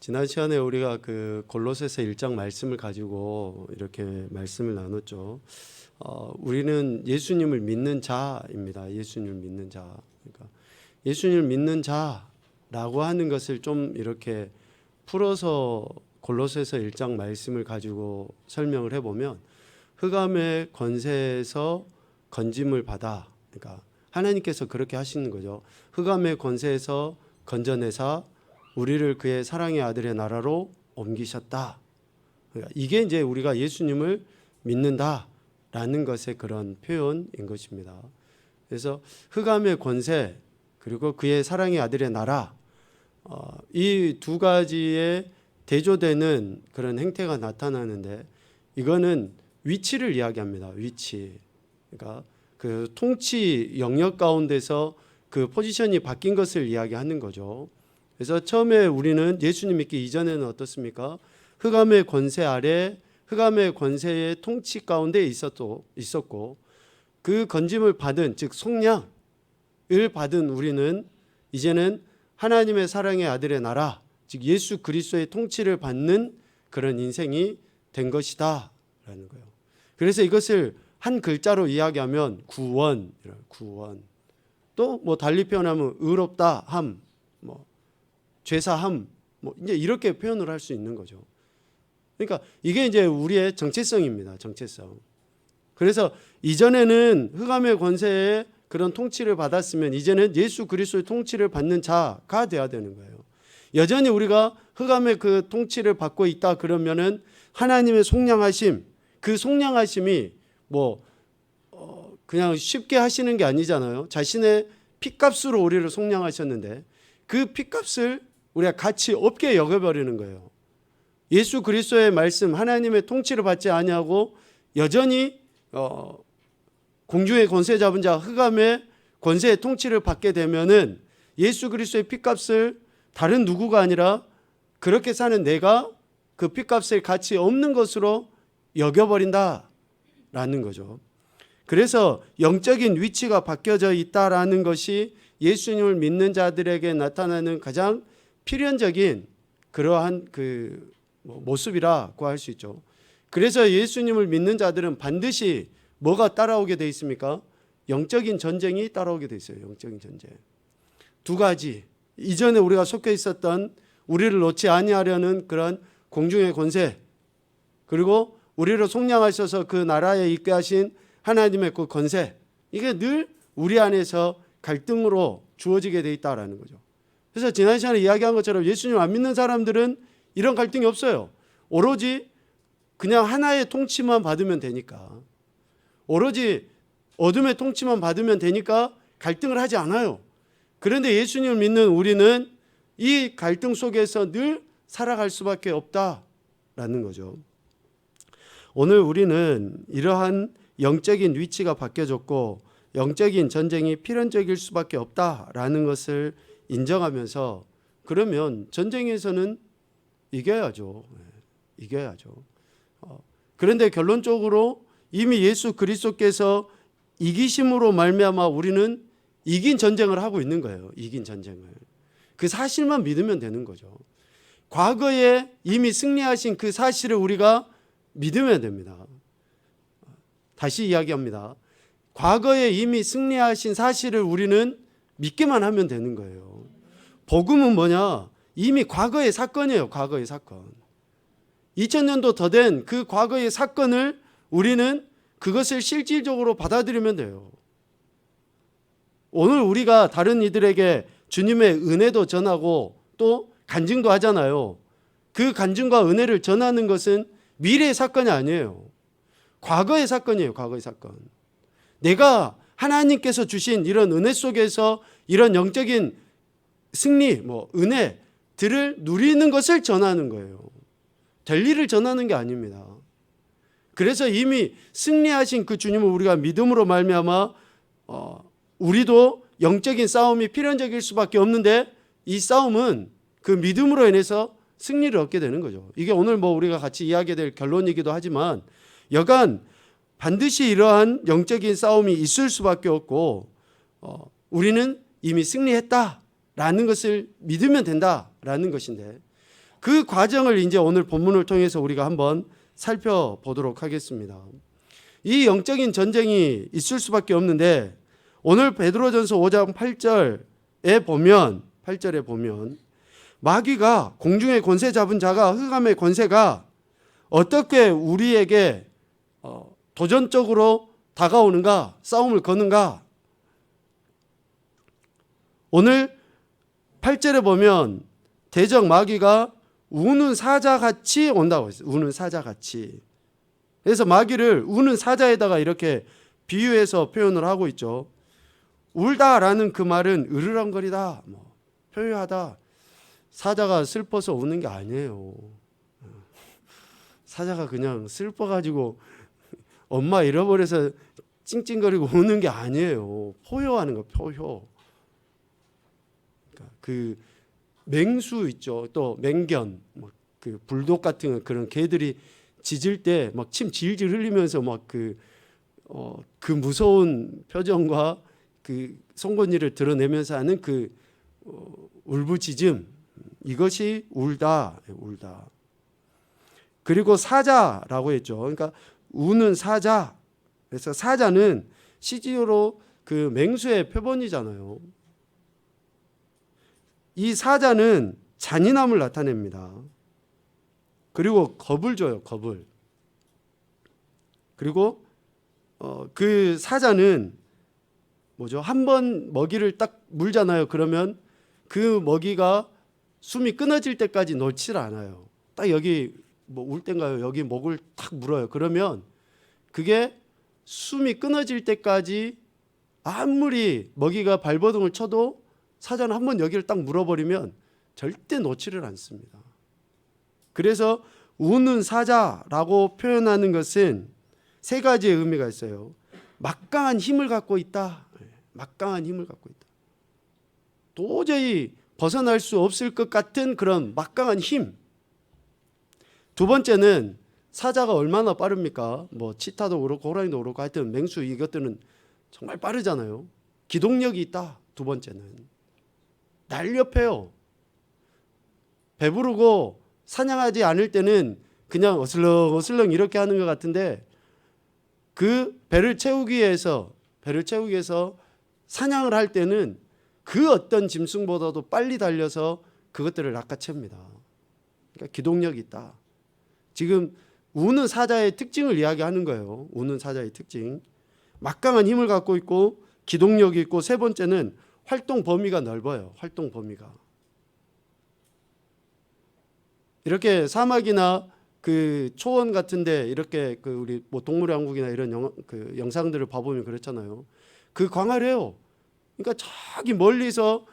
지난 시간에 우리가 그 골로새서 1장 말씀을 가지고 이렇게 말씀을 나눴죠. 우리는 예수님을 믿는 자입니다. 예수님을 믿는 자. 그러니까 예수님을 믿는 자라고 하는 것을 좀 이렇게 풀어서 골로새서 1장 말씀을 가지고 설명을 해보면, 흑암의 권세에서 건짐을 받아, 그러니까 하나님께서 그렇게 하시는 거죠. 흑암의 권세에서 건져내사 우리를 그의 사랑의 아들의 나라로 옮기셨다. 그러니까 이게 이제 우리가 예수님을 믿는다라는 것의 그런 표현인 것입니다. 그래서 흑암의 권세 그리고 그의 사랑의 아들의 나라, 이 두 가지의 대조되는 그런 행태가 나타나는데, 이거는 위치를 이야기합니다. 위치. 그러니까 그 통치 영역 가운데서 그 포지션이 바뀐 것을 이야기하는 거죠. 그래서 처음에 우리는 예수님 믿기 이전에는 어떻습니까? 흑암의 권세 아래, 흑암의 권세의 통치 가운데 있었고, 그 건짐을 받은, 즉 속량을 받은 우리는 이제는 하나님의 사랑의 아들의 나라, 즉 예수 그리스도의 통치를 받는 그런 인생이 된 것이다 라는 거예요. 그래서 이것을 한 글자로 이야기하면 구원, 구원. 또 뭐 달리 표현하면 의롭다 함, 뭐 죄사함, 뭐 이제 이렇게 표현을 할 수 있는 거죠. 그러니까 이게 이제 우리의 정체성입니다. 정체성. 그래서 이전에는 흑암의 권세에 그런 통치를 받았으면 이제는 예수 그리스도의 통치를 받는 자가 돼야 되는 거예요. 여전히 우리가 흑암의 그 통치를 받고 있다 그러면은 하나님의 속량하심, 그 속량하심이 뭐 그냥 쉽게 하시는 게 아니잖아요. 자신의 핏값으로 우리를 속량하셨는데 그 핏값을 우리가 가치 없게 여겨버리는 거예요. 예수 그리스도의 말씀, 하나님의 통치를 받지 아니하고 여전히 공중의 권세 잡은 자 흑암의 권세의 통치를 받게 되면은 예수 그리스도의 핏값을 다른 누구가 아니라 그렇게 사는 내가 그 핏값을 가치 없는 것으로 여겨버린다라는 거죠. 그래서 영적인 위치가 바뀌어져 있다라는 것이 예수님을 믿는 자들에게 나타나는 가장 필연적인 그러한 그 모습이라고 할 수 있죠. 그래서 예수님을 믿는 자들은 반드시 뭐가 따라오게 돼 있습니까? 영적인 전쟁이 따라오게 돼 있어요. 영적인 전쟁. 두 가지. 이전에 우리가 속해 있었던 우리를 놓지 아니하려는 그런 공중의 권세, 그리고 우리를 속량하셔서 그 나라에 있게 하신 하나님의 그 권세, 이게 늘 우리 안에서 갈등으로 주어지게 돼 있다라는 거죠. 그래서 지난 시간에 이야기한 것처럼 예수님 안 믿는 사람들은 이런 갈등이 없어요. 오로지 그냥 하나의 통치만 받으면 되니까, 오로지 어둠의 통치만 받으면 되니까 갈등을 하지 않아요. 그런데 예수님을 믿는 우리는 이 갈등 속에서 늘 살아갈 수밖에 없다라는 거죠. 오늘 우리는 이러한 영적인 위치가 바뀌어졌고 영적인 전쟁이 필연적일 수밖에 없다라는 것을 인정하면서, 그러면 전쟁에서는 이겨야죠. 이겨야죠. 그런데 결론적으로 이미 예수 그리스도께서 이기심으로 말미암아 우리는 이긴 전쟁을 하고 있는 거예요. 이긴 전쟁을. 그 사실만 믿으면 되는 거죠. 과거에 이미 승리하신 그 사실을 우리가 믿으면 됩니다. 다시 이야기합니다. 과거에 이미 승리하신 사실을 우리는 믿기만 하면 되는 거예요. 복음은 뭐냐? 이미 과거의 사건이에요. 과거의 사건. 2000년도 더 된 그 과거의 사건을 우리는 그것을 실질적으로 받아들이면 돼요. 오늘 우리가 다른 이들에게 주님의 은혜도 전하고 또 간증도 하잖아요. 그 간증과 은혜를 전하는 것은 미래의 사건이 아니에요. 과거의 사건이에요. 과거의 사건. 내가 하나님께서 주신 이런 은혜 속에서 이런 영적인 승리, 은혜들을 누리는 것을 전하는 거예요. 될 일을 전하는 게 아닙니다. 그래서 이미 승리하신 그 주님을 우리가 믿음으로 말미암아 우리도 영적인 싸움이 필연적일 수밖에 없는데, 이 싸움은 그 믿음으로 인해서 승리를 얻게 되는 거죠. 이게 오늘 우리가 같이 이야기될 결론이기도 하지만, 여간 반드시 이러한 영적인 싸움이 있을 수밖에 없고 우리는 이미 승리했다라는 것을 믿으면 된다라는 것인데, 그 과정을 이제 오늘 본문을 통해서 우리가 한번 살펴보도록 하겠습니다. 이 영적인 전쟁이 있을 수밖에 없는데 오늘 베드로전서 5장 8절에 보면 마귀가, 공중의 권세 잡은 자가, 흑암의 권세가 어떻게 우리에게 도전적으로 다가오는가, 싸움을 거는가. 오늘 8절에 보면 대적 마귀가 우는 사자같이 온다고 했어요. 우는 사자같이. 그래서 마귀를 우는 사자에다가 이렇게 비유해서 표현을 하고 있죠. 울다라는 그 말은 으르렁거리다, 표현하다. 사자가 슬퍼서 우는 게 아니에요. 사자가 그냥 슬퍼가지고 엄마 잃어버려서 찡찡거리고 우는 게 아니에요. 포효하는 거, 포효. 그러니까 그 맹수 있죠. 또 맹견, 그 불독 같은 그런 개들이 짖을 때 막 침 질질 흘리면서 막 그 무서운 표정과 그 송곳니를 드러내면서 하는 그 울부짖음, 이것이 울다. 그리고 사자라고 했죠. 그러니까 우는 사자. 그래서 사자는 CG로 그 맹수의 표본이잖아요. 이 사자는 잔인함을 나타냅니다. 그리고 겁을 줘요. 겁을. 그리고 그 사자는 뭐죠? 한번 먹이를 딱 물잖아요. 그러면 그 먹이가 숨이 끊어질 때까지 놓질 않아요. 딱 여기 울 땐가요? 여기 목을 탁 물어요. 그러면 그게 숨이 끊어질 때까지 아무리 먹이가 발버둥을 쳐도 사자는 한번 여기를 딱 물어버리면 절대 놓지를 않습니다. 그래서 우는 사자라고 표현하는 것은 세 가지의 의미가 있어요. 막강한 힘을 갖고 있다. 막강한 힘을 갖고 있다. 도저히 벗어날 수 없을 것 같은 그런 막강한 힘. 두 번째는 사자가 얼마나 빠릅니까? 치타도 그렇고 호랑이도 그렇고 하여튼 맹수 이것들은 정말 빠르잖아요. 기동력이 있다. 두 번째는 날렵해요. 배부르고 사냥하지 않을 때는 그냥 어슬렁어슬렁 이렇게 하는 것 같은데 그 배를 채우기 위해서 사냥을 할 때는 그 어떤 짐승보다도 빨리 달려서 그것들을 낚아챕니다. 그러니까 기동력이 있다. 지금 우는 사자의 특징을 이야기하는 거예요. 우는 사자의 특징. 막강한 힘을 갖고 있고 기동력이 있고 세 번째는 활동 범위가 넓어요. 활동 범위가. 이렇게 사막이나 그 초원 같은데 이렇게 그 우리 동물의 왕국이나 이런 영상들을 봐보면 그렇잖아요. 그 광활해요. 그러니까 저기 멀리서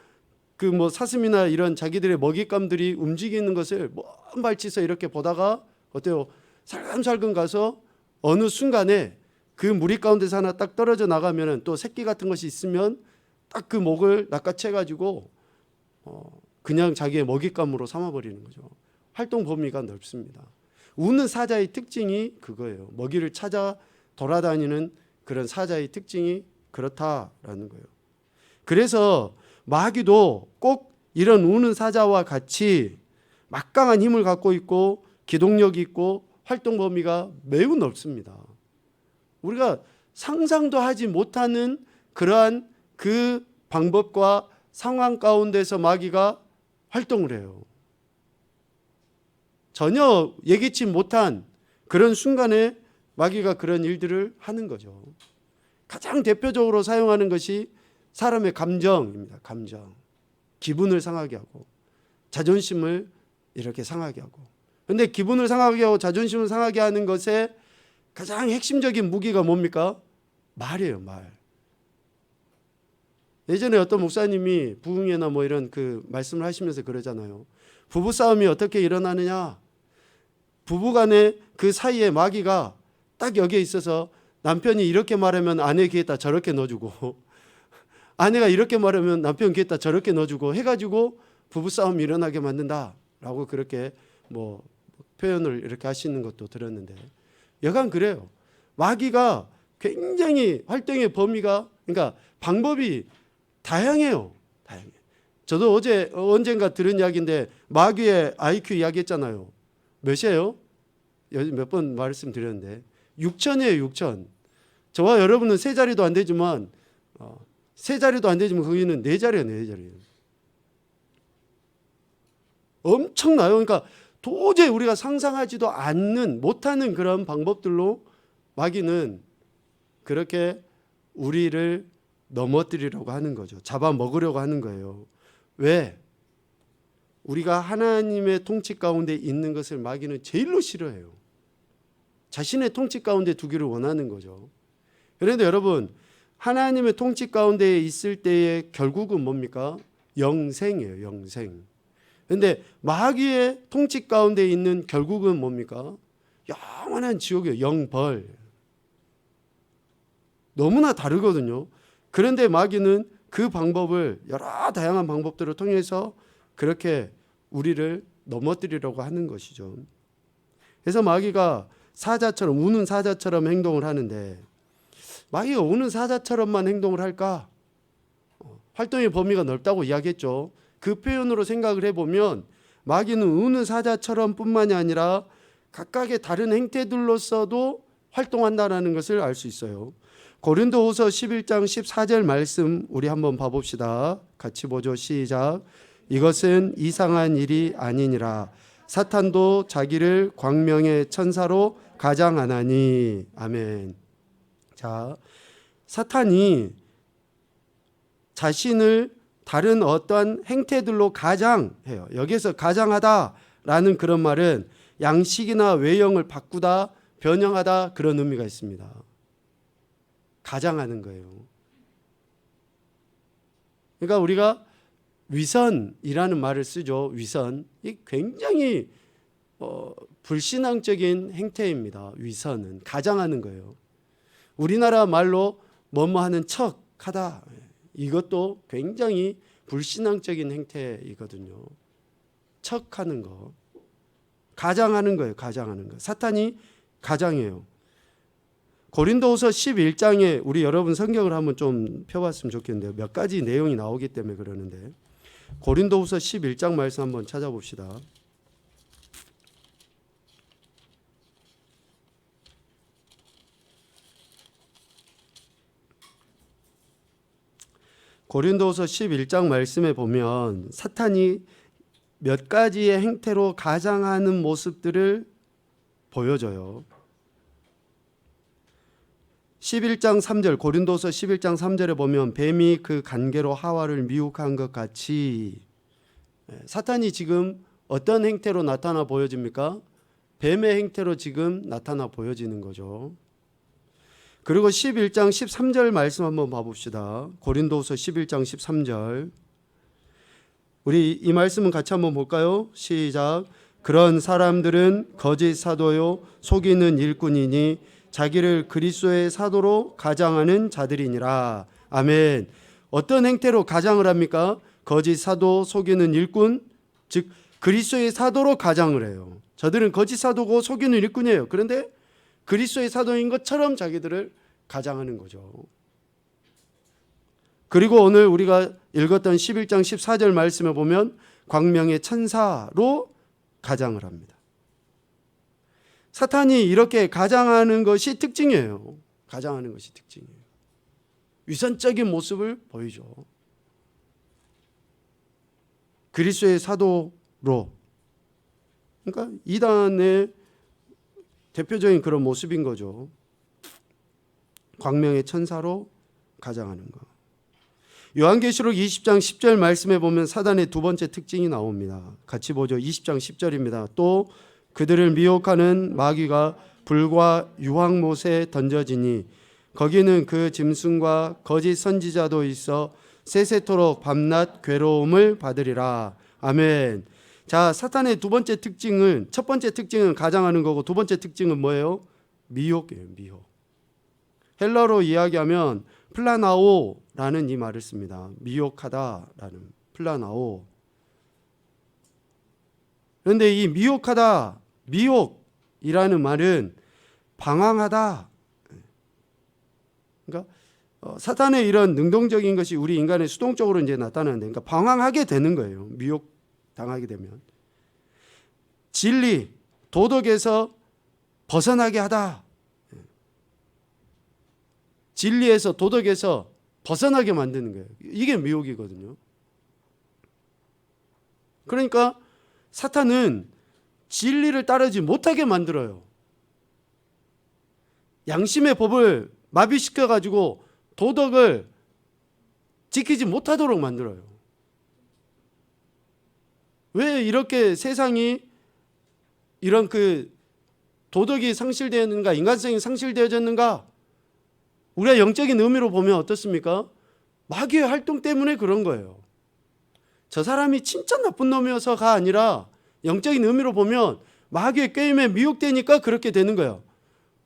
그 사슴이나 이런 자기들의 먹잇감들이 움직이는 것을 먼 발치서 이렇게 보다가 어때요? 살금살금 가서 어느 순간에 그 무리 가운데서 하나 딱 떨어져 나가면은 또 새끼 같은 것이 있으면 딱 그 목을 낚아채 가지고 그냥 자기의 먹잇감으로 삼아버리는 거죠. 활동 범위가 넓습니다. 우는 사자의 특징이 그거예요. 먹이를 찾아 돌아다니는 그런 사자의 특징이 그렇다라는 거예요. 그래서 마귀도 꼭 이런 우는 사자와 같이 막강한 힘을 갖고 있고 기동력이 있고 활동 범위가 매우 넓습니다. 우리가 상상도 하지 못하는 그러한 그 방법과 상황 가운데서 마귀가 활동을 해요. 전혀 예기치 못한 그런 순간에 마귀가 그런 일들을 하는 거죠. 가장 대표적으로 사용하는 것이 사람의 감정입니다. 감정. 기분을 상하게 하고 자존심을 이렇게 상하게 하고. 그런데 기분을 상하게 하고 자존심을 상하게 하는 것에 가장 핵심적인 무기가 뭡니까? 말이에요. 말. 예전에 어떤 목사님이 부흥회나 이런 그 말씀을 하시면서 그러잖아요. 부부싸움이 어떻게 일어나느냐? 부부간의 그 사이에 마귀가 딱 여기에 있어서 남편이 이렇게 말하면 아내 귀에다 저렇게 넣어주고 아내가 이렇게 말하면 남편 귀에다 저렇게 넣어주고 해가지고 부부싸움이 일어나게 만든다라고 그렇게 표현을 이렇게 하시는 것도 들었는데 여간 그래요. 마귀가 굉장히 활동의 범위가 그러니까 방법이 다양해요. 다양해. 저도 어제 언젠가 들은 이야기인데 마귀의 IQ 이야기했잖아요. 몇이에요? 몇 번 말씀드렸는데 6천이에요. 6천. 저와 여러분은 세 자리도 안 되지만 거기는 네 자리예요. 네 자리예요. 엄청나요. 그러니까 도저히 우리가 상상하지도 않는 못하는 그런 방법들로 마귀는 그렇게 우리를 넘어뜨리려고 하는 거죠. 잡아먹으려고 하는 거예요. 왜? 우리가 하나님의 통치 가운데 있는 것을 마귀는 제일로 싫어해요. 자신의 통치 가운데 두기를 원하는 거죠. 그런데 여러분, 하나님의 통치 가운데 있을 때의 결국은 뭡니까? 영생이에요. 영생. 그런데 마귀의 통치 가운데 있는 결국은 뭡니까? 영원한 지옥이에요. 영벌. 너무나 다르거든요. 그런데 마귀는 그 방법을 여러 다양한 방법들을 통해서 그렇게 우리를 넘어뜨리려고 하는 것이죠. 그래서 마귀가 사자처럼 우는 사자처럼 행동을 하는데 마귀가 우는 사자처럼만 행동을 할까? 활동의 범위가 넓다고 이야기했죠. 그 표현으로 생각을 해보면 마귀는 우는 사자처럼 뿐만이 아니라 각각의 다른 행태들로서도 활동한다는 것을 알 수 있어요. 고린도후서 11장 14절 말씀 우리 한번 봐봅시다. 같이 보죠. 시작. 이것은 이상한 일이 아니니라. 사탄도 자기를 광명의 천사로 가장하나니. 아멘. 자, 사탄이 자신을 다른 어떤 행태들로 가장해요. 여기서 가장하다라는 그런 말은 양식이나 외형을 바꾸다, 변형하다 그런 의미가 있습니다. 가장하는 거예요. 그러니까 우리가 위선이라는 말을 쓰죠. 위선. 이 굉장히 불신앙적인 행태입니다. 위선은 가장하는 거예요. 우리나라 말로 뭐뭐 하는 척하다. 이것도 굉장히 불신앙적인 행태이거든요. 척하는 거. 가장하는 거예요. 가장하는 거. 사탄이 가장해요. 고린도후서 11장에 우리 여러분 성경을 한번 좀 펴봤으면 좋겠는데요. 몇 가지 내용이 나오기 때문에 그러는데 고린도후서 11장 말씀 한번 찾아봅시다. 고린도후서 11장 말씀에 보면 사탄이 몇 가지의 행태로 가장하는 모습들을 보여줘요. 11장 3절 고린도서 11장 3절에 보면 뱀이 그 간계로 하와를 미혹한 것 같이 사탄이 지금 어떤 행태로 나타나 보여집니까? 뱀의 행태로 지금 나타나 보여지는 거죠. 그리고 11장 13절 말씀 한번 봐봅시다. 고린도서 11장 13절 우리 이 말씀은 같이 한번 볼까요? 시작. 그런 사람들은 거짓 사도요 속이는 일꾼이니 자기를 그리스도의 사도로 가장하는 자들이니라. 아멘. 어떤 행태로 가장을 합니까? 거짓 사도, 속이는 일꾼, 즉 그리스도의 사도로 가장을 해요. 저들은 거짓 사도고 속이는 일꾼이에요. 그런데 그리스도의 사도인 것처럼 자기들을 가장하는 거죠. 그리고 오늘 우리가 읽었던 11장 14절 말씀에 보면 광명의 천사로 가장을 합니다. 사탄이 이렇게 가장하는 것이 특징이에요. 가장하는 것이 특징이에요. 위선적인 모습을 보이죠. 그리스도의 사도로. 그러니까 이단의 대표적인 그런 모습인 거죠. 광명의 천사로 가장하는 것. 요한계시록 20장 10절 말씀에 보면 사단의 두 번째 특징이 나옵니다. 같이 보죠. 20장 10절입니다. 또 그들을 미혹하는 마귀가 불과 유황못에 던져지니 거기는 그 짐승과 거짓 선지자도 있어 세세토록 밤낮 괴로움을 받으리라. 아멘. 자, 사탄의 두 번째 특징은, 첫 번째 특징은 가장하는 거고 두 번째 특징은 뭐예요? 미혹이에요. 미혹. 헬라어로 이야기하면 플라나오라는 이 말을 씁니다. 미혹하다라는 플라나오. 그런데 이 미혹하다, 미혹이라는 말은 방황하다. 그러니까 사탄의 이런 능동적인 것이 우리 인간의 수동적으로 이제 나타나는데, 그러니까 방황하게 되는 거예요. 미혹 당하게 되면 진리, 도덕에서 벗어나게 하다. 진리에서 도덕에서 벗어나게 만드는 거예요. 이게 미혹이거든요. 그러니까 사탄은 진리를 따르지 못하게 만들어요. 양심의 법을 마비시켜가지고 도덕을 지키지 못하도록 만들어요. 왜 이렇게 세상이 이런 도덕이 상실되었는가, 인간성이 상실되어졌는가? 우리가 영적인 의미로 보면 어떻습니까? 마귀의 활동 때문에 그런 거예요. 저 사람이 진짜 나쁜 놈이어서가 아니라 영적인 의미로 보면 마귀의 게임에 미혹되니까 그렇게 되는 거예요.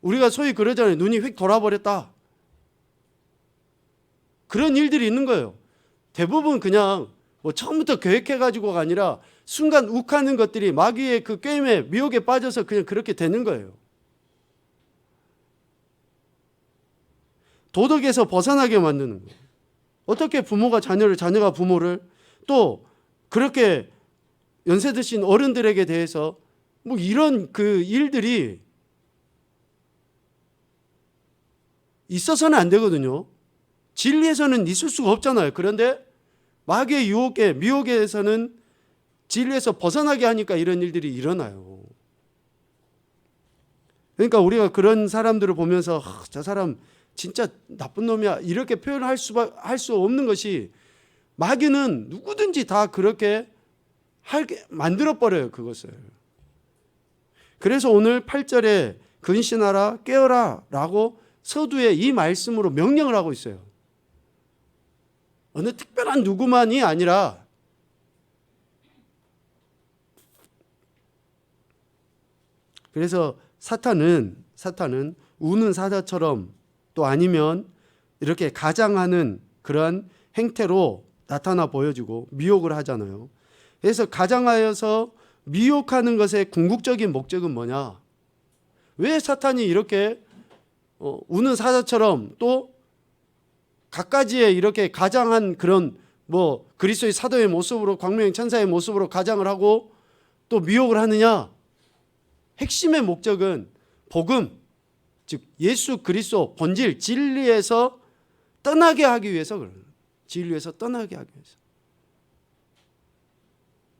우리가 소위 그러잖아요. 눈이 휙 돌아버렸다. 그런 일들이 있는 거예요. 대부분 그냥 처음부터 계획해가지고가 아니라 순간 욱하는 것들이 마귀의 그 게임에 미혹에 빠져서 그냥 그렇게 되는 거예요. 도덕에서 벗어나게 만드는 거예요. 어떻게 부모가 자녀를, 자녀가 부모를, 또 그렇게 연세 드신 어른들에게 대해서 이런 일들이 있어서는 안 되거든요. 진리에서는 있을 수가 없잖아요. 그런데 마귀의 유혹에, 미혹에서는 진리에서 벗어나게 하니까 이런 일들이 일어나요. 그러니까 우리가 그런 사람들을 보면서 저 사람 진짜 나쁜 놈이야 이렇게 표현할 수 없는 것이, 마귀는 누구든지 다 그렇게 만들어버려요. 그것을. 그래서 오늘 8절에 근신하라 깨어라 라고 서두에 이 말씀으로 명령을 하고 있어요. 어느 특별한 누구만이 아니라 그래서 사탄은 우는 사자처럼, 또 아니면 이렇게 가장하는 그러한 행태로 나타나 보여주고 미혹을 하잖아요. 그래서 가장하여서 미혹하는 것의 궁극적인 목적은 뭐냐? 왜 사탄이 이렇게 우는 사자처럼 또 갖가지에 이렇게 가장한 그런 그리스도의 사도의 모습으로, 광명의 천사의 모습으로 가장을 하고 또 미혹을 하느냐? 핵심의 목적은 복음, 즉 예수 그리스도 본질 진리에서 떠나게 하기 위해서 그래요. 진리에서 떠나게 하기 위해서.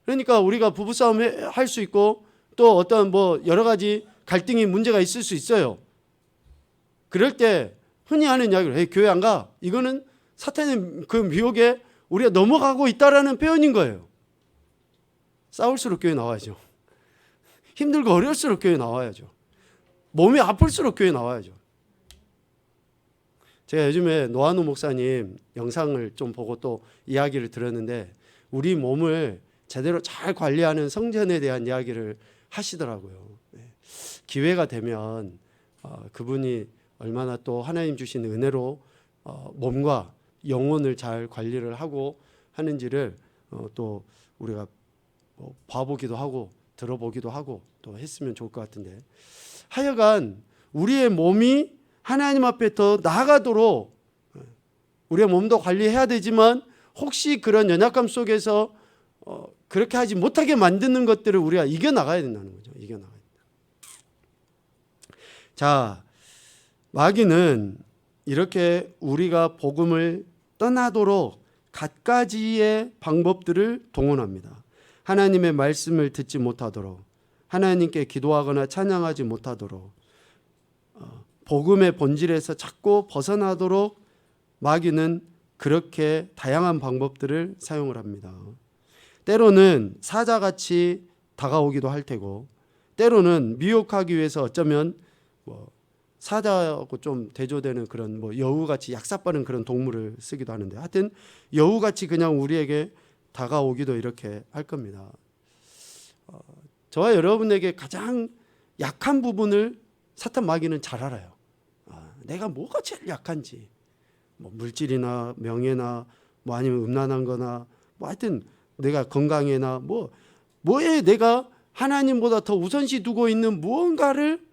그러니까 우리가 부부싸움 할 수 있고 또 어떤 여러 가지 갈등이 문제가 있을 수 있어요. 그럴 때 흔히 하는 이야기를 교회 안 가? 이거는 사탄의 그 미혹에 우리가 넘어가고 있다라는 표현인 거예요. 싸울수록 교회 나와야죠. 힘들고 어려울수록 교회 나와야죠. 몸이 아플수록 교회 나와야죠. 제가 요즘에 노한우 목사님 영상을 좀 보고 또 이야기를 들었는데, 우리 몸을 제대로 잘 관리하는 성전에 대한 이야기를 하시더라고요. 기회가 되면 그분이 얼마나 또 하나님 주신 은혜로 몸과 영혼을 잘 관리를 하고 하는지를 또 우리가 봐보기도 하고 들어보기도 하고 또 했으면 좋을 것 같은데, 하여간 우리의 몸이 하나님 앞에 더 나아가도록 우리의 몸도 관리해야 되지만, 혹시 그런 연약감 속에서 그렇게 하지 못하게 만드는 것들을 우리가 이겨나가야 된다는 거죠. 이겨나가야 된다. 자, 마귀는 이렇게 우리가 복음을 떠나도록 갖가지의 방법들을 동원합니다. 하나님의 말씀을 듣지 못하도록, 하나님께 기도하거나 찬양하지 못하도록, 복음의 본질에서 자꾸 벗어나도록 마귀는 그렇게 다양한 방법들을 사용을 합니다. 때로는 사자같이 다가오기도 할 테고, 때로는 미혹하기 위해서 어쩌면 사자하고 좀 대조되는 그런 여우같이 약삭빠른 그런 동물을 쓰기도 하는데, 하여튼 여우같이 그냥 우리에게 다가오기도 이렇게 할 겁니다. 저와 여러분에게 가장 약한 부분을 사탄 마귀는 잘 알아요. 내가 뭐가 제일 약한지, 물질이나 명예나 아니면 음란한 거나 하여튼 내가 건강에나 뭐에 내가 하나님보다 더 우선시 두고 있는 무언가를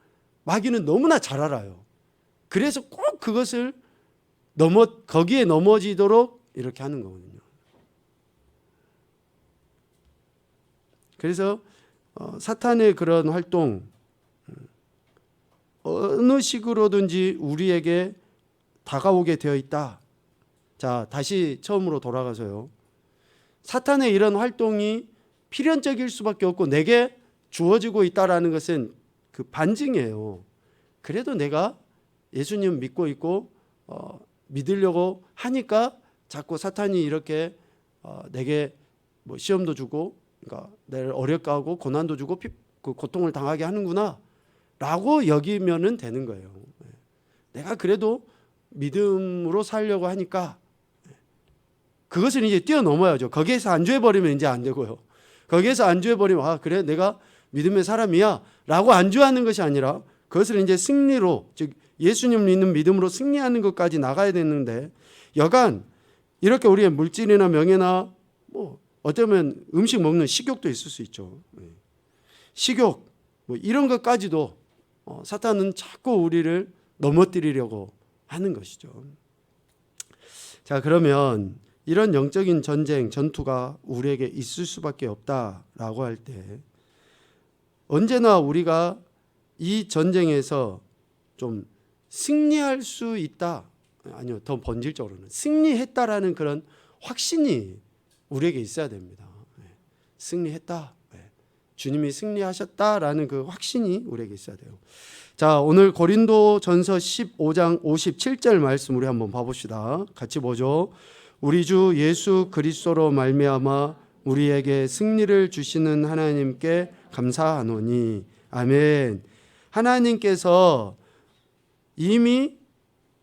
마귀는 너무나 잘 알아요. 그래서 꼭 그것을 거기에 넘어지도록 이렇게 하는 거거든요. 그래서 사탄의 그런 활동 어느 식으로든지 우리에게 다가오게 되어 있다. 자, 다시 처음으로 돌아가서요. 사탄의 이런 활동이 필연적일 수밖에 없고 내게 주어지고 있다라는 것은 그 반증이에요. 그래도 내가 예수님 믿고 있고 믿으려고 하니까 자꾸 사탄이 이렇게 내게 뭐 시험도 주고, 그러니까 내를 어렵게 하고 고난도 주고 그 고통을 당하게 하는구나 라고 여기면은 되는 거예요. 내가 그래도 믿음으로 살려고 하니까 그것을 이제 뛰어넘어야죠. 거기에서 안주해버리면 이제 안 되고요. 거기에서 안주해버리면 그래 내가 믿음의 사람이야 라고 안주하는 것이 아니라 그것을 이제 승리로, 즉 예수님 믿는 믿음으로 승리하는 것까지 나가야 되는데, 여간 이렇게 우리의 물질이나 명예나 뭐 어쩌면 음식 먹는 식욕도 있을 수 있죠. 식욕 뭐 이런 것까지도 사탄은 자꾸 우리를 넘어뜨리려고 하는 것이죠. 자, 그러면 이런 영적인 전쟁, 전투가 우리에게 있을 수밖에 없다라고 할 때 언제나 우리가 이 전쟁에서 좀 승리할 수 있다, 아니요 더 본질적으로는 승리했다라는 그런 확신이 우리에게 있어야 됩니다. 승리했다, 주님이 승리하셨다라는 그 확신이 우리에게 있어야 돼요. 자, 오늘 고린도전서 15장 57절 말씀 우리 한번 봐봅시다. 같이 보죠. 우리 주 예수 그리스도로 말미암아 우리에게 승리를 주시는 하나님께 감사하노니. 아멘. 하나님께서 이미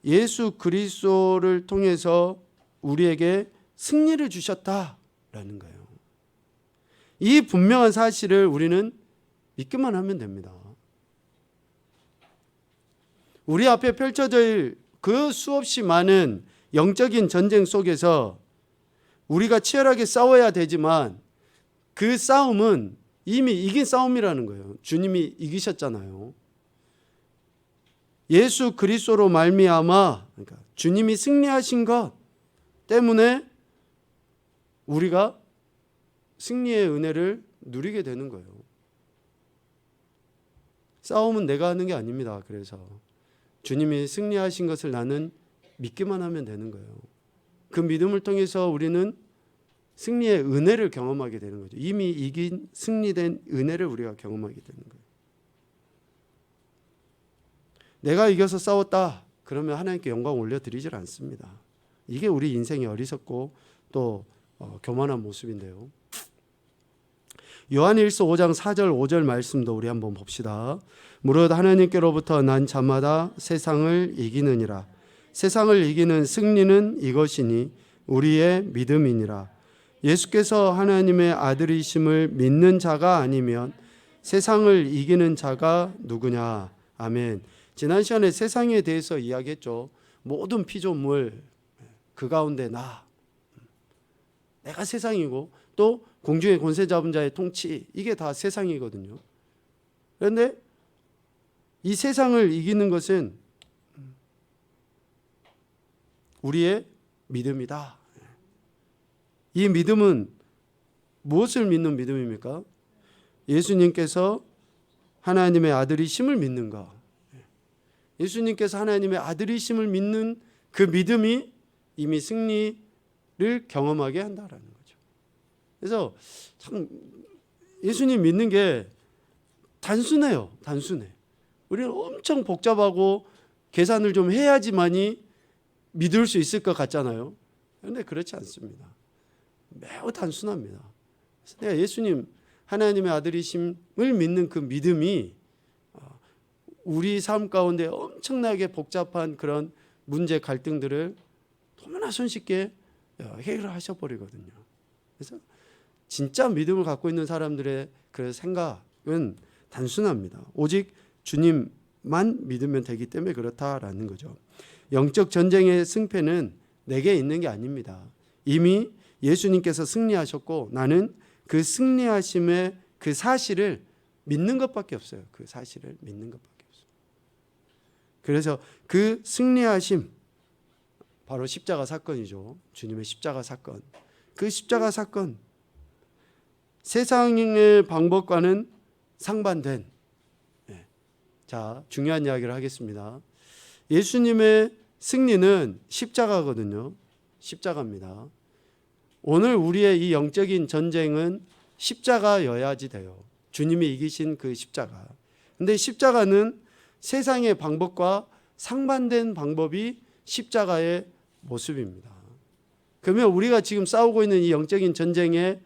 예수 그리스도를 통해서 우리에게 승리를 주셨다라는 거예요. 이 분명한 사실을 우리는 믿기만 하면 됩니다. 우리 앞에 펼쳐질 그 수없이 많은 영적인 전쟁 속에서 우리가 치열하게 싸워야 되지만 그 싸움은 이미 이긴 싸움이라는 거예요. 주님이 이기셨잖아요. 예수 그리스도로 말미암아, 그러니까 주님이 승리하신 것 때문에 우리가 승리의 은혜를 누리게 되는 거예요. 싸움은 내가 하는 게 아닙니다. 그래서 주님이 승리하신 것을 나는 믿기만 하면 되는 거예요. 그 믿음을 통해서 우리는 승리의 은혜를 경험하게 되는 거죠. 이미 이긴 승리된 은혜를 우리가 경험하게 되는 거예요. 내가 이겨서 싸웠다 그러면 하나님께 영광 올려드리질 않습니다. 이게 우리 인생의 어리석고 또 교만한 모습인데요. 요한일서 5장 4절 5절 말씀도 우리 한번 봅시다. 무릇 하나님께로부터 난 자마다 세상을 이기느니라. 세상을 이기는 승리는 이것이니 우리의 믿음이니라. 예수께서 하나님의 아들이심을 믿는 자가 아니면 세상을 이기는 자가 누구냐. 아멘. 지난 시간에 세상에 대해서 이야기했죠. 모든 피조물 그 가운데 내가 세상이고 또 공중의 권세 잡은 자의 통치, 이게 다 세상이거든요. 그런데 이 세상을 이기는 것은 우리의 믿음이다. 이 믿음은 무엇을 믿는 믿음입니까? 예수님께서 하나님의 아들이심을 믿는 것. 예수님께서 하나님의 아들이심을 믿는 그 믿음이 이미 승리를 경험하게 한다라는 거죠. 그래서 참 예수님 믿는 게 단순해요. 단순해. 우리는 엄청 복잡하고 계산을 좀 해야지만이 믿을 수 있을 것 같잖아요. 그런데 그렇지 않습니다. 매우 단순합니다. 그래서 내가 예수님 하나님의 아들이심을 믿는 그 믿음이 우리 삶 가운데 엄청나게 복잡한 그런 문제 갈등들을 너무나 손쉽게 해결하셔버리거든요. 그래서 진짜 믿음을 갖고 있는 사람들의 그 생각은 단순합니다. 오직 주님만 믿으면 되기 때문에 그렇다라는 거죠. 영적 전쟁의 승패는 내게 있는 게 아닙니다. 이미 예수님께서 승리하셨고 나는 그 승리하심의 그 사실을 믿는 것밖에 없어요. 그 사실을 믿는 것밖에 없어요. 그래서 그 승리하심, 바로 십자가 사건이죠. 주님의 십자가 사건. 그 십자가 사건, 세상의 방법과는 상반된, 자, 중요한 이야기를 하겠습니다. 예수님의 승리는 십자가거든요. 십자가입니다. 오늘 우리의 이 영적인 전쟁은 십자가여야지 돼요. 주님이 이기신 그 십자가. 근데 십자가는 세상의 방법과 상반된 방법이 십자가의 모습입니다. 그러면 우리가 지금 싸우고 있는 이 영적인 전쟁의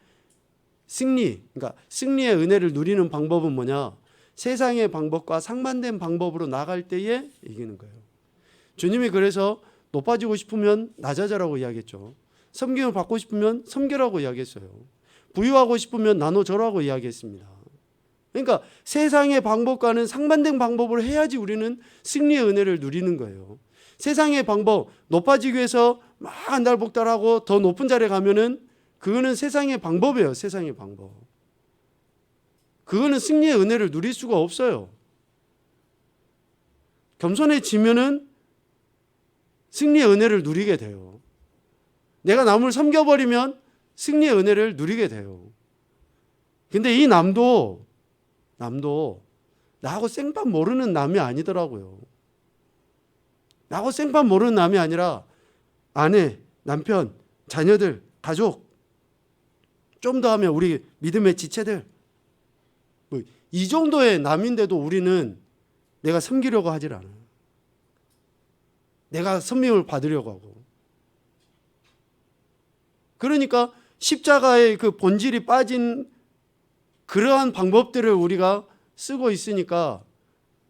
승리, 그러니까 승리의 은혜를 누리는 방법은 뭐냐? 세상의 방법과 상반된 방법으로 나갈 때에 이기는 거예요. 주님이 그래서 높아지고 싶으면 낮아져라고 이야기했죠. 섬김을 받고 싶으면 섬기라고 이야기했어요. 부유하고 싶으면 나눠줘라고 이야기했습니다. 그러니까 세상의 방법과는 상반된 방법을 해야지 우리는 승리의 은혜를 누리는 거예요. 세상의 방법, 높아지기 위해서 막 안달복달하고 더 높은 자리에 가면은 그거는 세상의 방법이에요. 세상의 방법. 그거는 승리의 은혜를 누릴 수가 없어요. 겸손해지면은 승리의 은혜를 누리게 돼요. 내가 남을 섬겨버리면 승리의 은혜를 누리게 돼요. 근데 이 남도 나하고 생판 모르는 남이 아니더라고요. 나하고 생판 모르는 남이 아니라 아내, 남편, 자녀들, 가족, 좀 더 하면 우리 믿음의 지체들, 이 정도의 남인데도 우리는 내가 섬기려고 하질 않아요. 내가 섬김을 받으려고 하고. 그러니까 십자가의 그 본질이 빠진 그러한 방법들을 우리가 쓰고 있으니까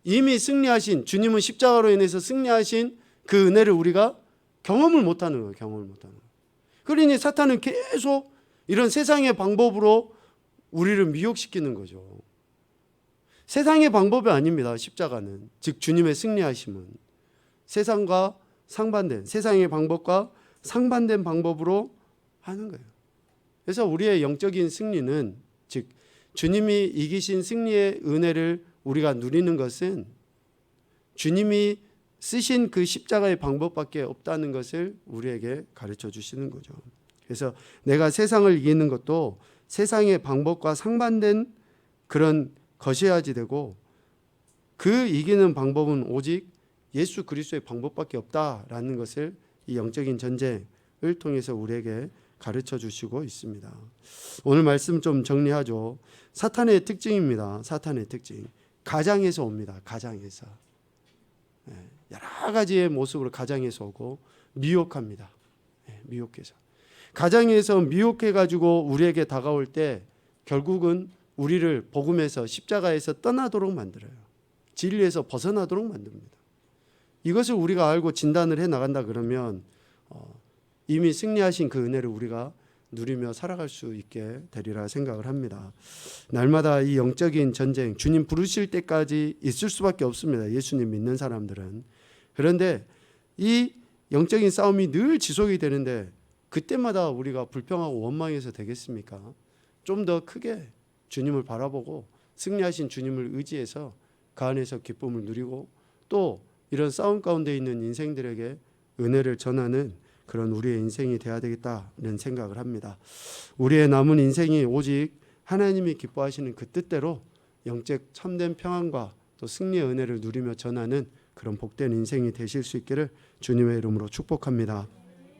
이미 승리하신, 주님은 십자가로 인해서 승리하신 그 은혜를 우리가 경험을 못하는 거예요. 경험을 못하는 거예요. 그러니 사탄은 계속 이런 세상의 방법으로 우리를 미혹시키는 거죠. 세상의 방법이 아닙니다. 십자가는. 즉 주님의 승리하심은 세상과 상반된, 세상의 방법과 상반된 방법으로 하는 거예요. 그래서 우리의 영적인 승리는, 즉 주님이 이기신 승리의 은혜를 우리가 누리는 것은 주님이 쓰신 그 십자가의 방법밖에 없다는 것을 우리에게 가르쳐 주시는 거죠. 그래서 내가 세상을 이기는 것도 세상의 방법과 상반된 그런 것이어야지 되고, 그 이기는 방법은 오직 예수 그리스도의 방법밖에 없다라는 것을 이 영적인 전쟁을 통해서 우리에게 가르쳐 주시고 있습니다. 오늘 말씀 좀 정리하죠. 사탄의 특징입니다. 사탄의 특징. 가장에서 옵니다. 가장에서. 여러 가지의 모습으로 가장에서 오고 미혹합니다. 미혹해서. 가장에서 미혹해가지고 우리에게 다가올 때 결국은 우리를 복음에서 십자가에서 떠나도록 만들어요. 진리에서 벗어나도록 만듭니다. 이것을 우리가 알고 진단을 해 나간다 그러면 이미 승리하신 그 은혜를 우리가 누리며 살아갈 수 있게 되리라 생각을 합니다. 날마다 이 영적인 전쟁, 주님 부르실 때까지 있을 수밖에 없습니다. 예수님 믿는 사람들은. 그런데 이 영적인 싸움이 늘 지속이 되는데 그때마다 우리가 불평하고 원망해서 되겠습니까? 좀 더 크게 주님을 바라보고 승리하신 주님을 의지해서 그 안에서 기쁨을 누리고 또 이런 싸움 가운데 있는 인생들에게 은혜를 전하는 그런 우리의 인생이 되어야 되겠다는 생각을 합니다. 우리의 남은 인생이 오직 하나님이 기뻐하시는 그 뜻대로 영적 참된 평안과 또 승리의 은혜를 누리며 전하는 그런 복된 인생이 되실 수 있기를 주님의 이름으로 축복합니다.